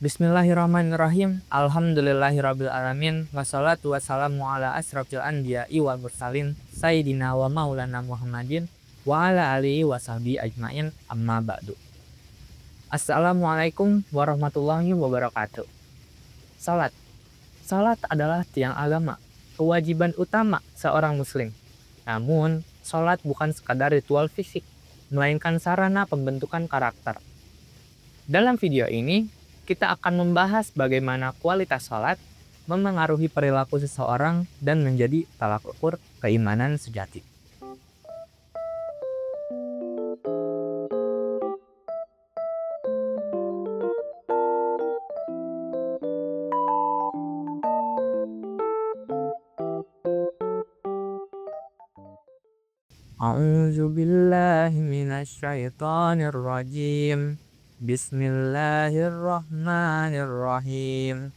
Bismillahirrahmanirrahim. Alhamdulillahirrabbilalamin. Wassalatu wassalamu ala asrafil anbiya'i wal mursalin. Sayyidina wa maulana Muhammadin. Wa ala alihi wa sahbihi ajmain. Amma ba'du. Assalamualaikum warahmatullahi wabarakatuh. Salat. Salat adalah tiang agama, kewajiban utama seorang muslim. Namun, salat bukan sekadar ritual fisik, melainkan sarana pembentukan karakter. Dalam video ini, kita akan membahas bagaimana kualitas salat memengaruhi perilaku seseorang dan menjadi tolak ukur keimanan sejati. A'udzu billahi minasy syaithanir rajim. Bismillahirrahmanirrahim.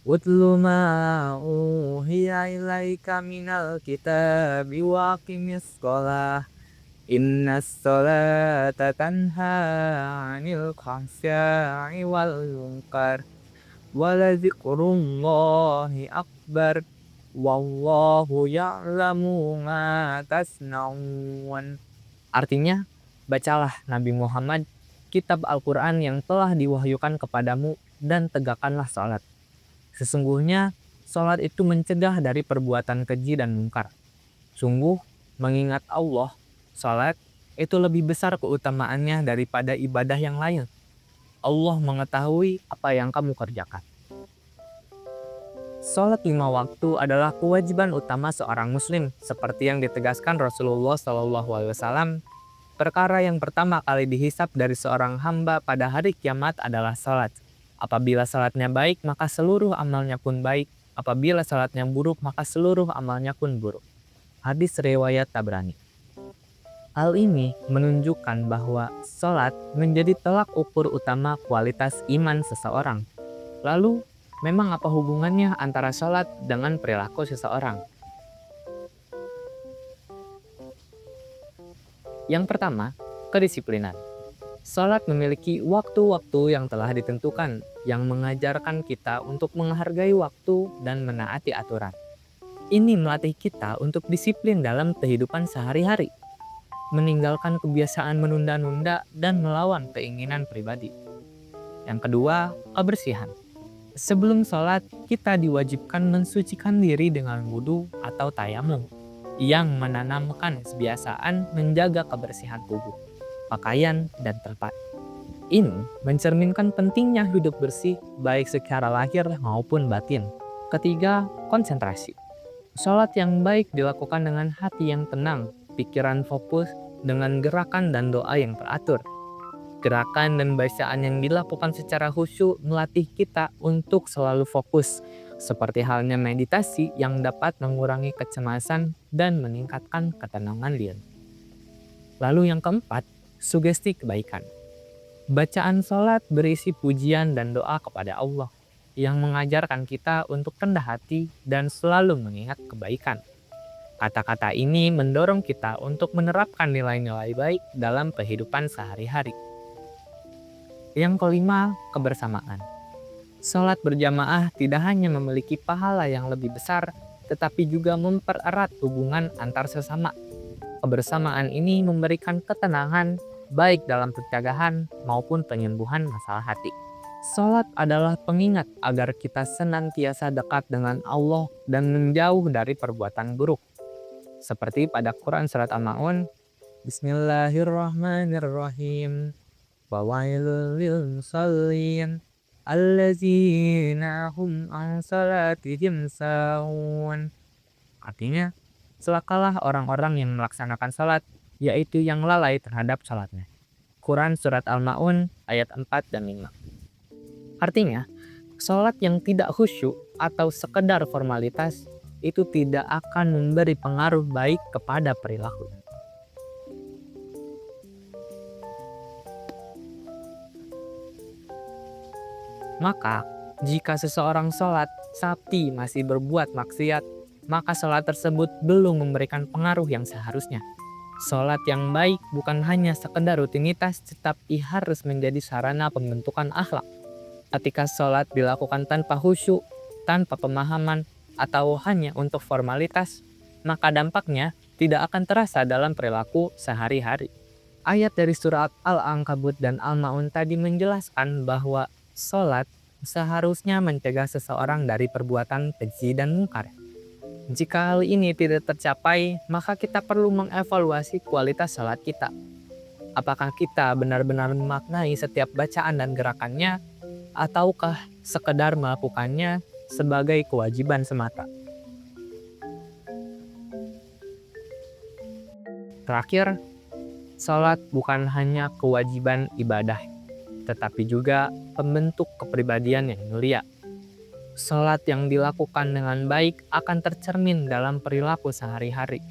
Utlu ma uhiya ilaika minal kitabi wa aqimis shalah. Innas sholata tanha 'anil fahsya'i wal munkar. Wa la dzikrullahi akbar. Wallahu ya'lamu ma tasna'un. Artinya, bacalah Nabi Muhammad kitab Al-Quran yang telah diwahyukan kepadamu dan tegakkanlah salat. Sesungguhnya, salat itu mencegah dari perbuatan keji dan mungkar. Sungguh, mengingat Allah, salat itu lebih besar keutamaannya daripada ibadah yang lain. Allah mengetahui apa yang kamu kerjakan. Salat 5 waktu adalah kewajiban utama seorang muslim, seperti yang ditegaskan Rasulullah SAW. Perkara yang pertama kali dihisap dari seorang hamba pada hari kiamat adalah salat. Apabila salatnya baik, maka seluruh amalnya pun baik. Apabila salatnya buruk, maka seluruh amalnya pun buruk. Hadis riwayat Tabrani. Hal ini menunjukkan bahwa salat menjadi tolak ukur utama kualitas iman seseorang. Lalu, memang apa hubungannya antara salat dengan perilaku seseorang? Yang pertama, kedisiplinan. Salat memiliki waktu-waktu yang telah ditentukan, yang mengajarkan kita untuk menghargai waktu dan menaati aturan. Ini melatih kita untuk disiplin dalam kehidupan sehari-hari, meninggalkan kebiasaan menunda-nunda dan melawan keinginan pribadi. Yang kedua, kebersihan. Sebelum salat, kita diwajibkan mensucikan diri dengan wudu atau tayamum, yang menanamkan kebiasaan menjaga kebersihan tubuh, pakaian, dan tempat. Ini mencerminkan pentingnya hidup bersih baik secara lahir maupun batin. Ketiga, konsentrasi. Salat yang baik dilakukan dengan hati yang tenang, pikiran fokus, dengan gerakan dan doa yang teratur. Gerakan dan bacaan yang dilakukan secara khusyuk melatih kita untuk selalu fokus, seperti halnya meditasi yang dapat mengurangi kecemasan dan meningkatkan ketenangan diri. Lalu yang keempat, sugesti kebaikan. Bacaan salat berisi pujian dan doa kepada Allah, yang mengajarkan kita untuk rendah hati dan selalu mengingat kebaikan. Kata-kata ini mendorong kita untuk menerapkan nilai-nilai baik dalam kehidupan sehari-hari. Yang kelima, kebersamaan. Salat berjamaah tidak hanya memiliki pahala yang lebih besar, tetapi juga mempererat hubungan antar sesama. Kebersamaan ini memberikan ketenangan, baik dalam pencegahan maupun penyembuhan masalah hati. Salat adalah pengingat agar kita senantiasa dekat dengan Allah dan menjauh dari perbuatan buruk. Seperti pada Quran Surat Al-Ma'un, Bismillahirrahmanirrahim. Wawailul lil musallin allazina hum an salatihim sahun. Artinya, celakalah orang-orang yang melaksanakan salat, yaitu yang lalai terhadap salatnya. Quran Surat Al-Ma'un ayat 4 dan 5. Artinya, salat yang tidak khusyuk atau sekedar formalitas itu tidak akan memberi pengaruh baik kepada perilaku. Maka, jika seseorang sholat tapi masih berbuat maksiat, maka sholat tersebut belum memberikan pengaruh yang seharusnya. Sholat yang baik bukan hanya sekedar rutinitas, tetapi harus menjadi sarana pembentukan akhlak. Ketika sholat dilakukan tanpa khusyuk, tanpa pemahaman, atau hanya untuk formalitas, maka dampaknya tidak akan terasa dalam perilaku sehari-hari. Ayat dari surat Al-Ankabut dan Al-Ma'un tadi menjelaskan bahwa sholat seharusnya mencegah seseorang dari perbuatan keji dan mungkar. Jika hal ini tidak tercapai, maka kita perlu mengevaluasi kualitas sholat kita. Apakah kita benar-benar memaknai setiap bacaan dan gerakannya, ataukah sekedar melakukannya sebagai kewajiban semata? Terakhir, sholat bukan hanya kewajiban ibadah, tetapi juga pembentuk kepribadian yang mulia. Sholat yang dilakukan dengan baik akan tercermin dalam perilaku sehari-hari,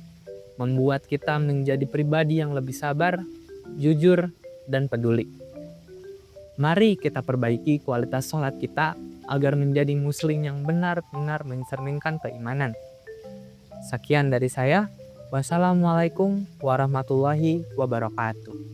membuat kita menjadi pribadi yang lebih sabar, jujur, dan peduli. Mari kita perbaiki kualitas sholat kita agar menjadi muslim yang benar-benar mencerminkan keimanan. Sekian dari saya. Wassalamualaikum warahmatullahi wabarakatuh.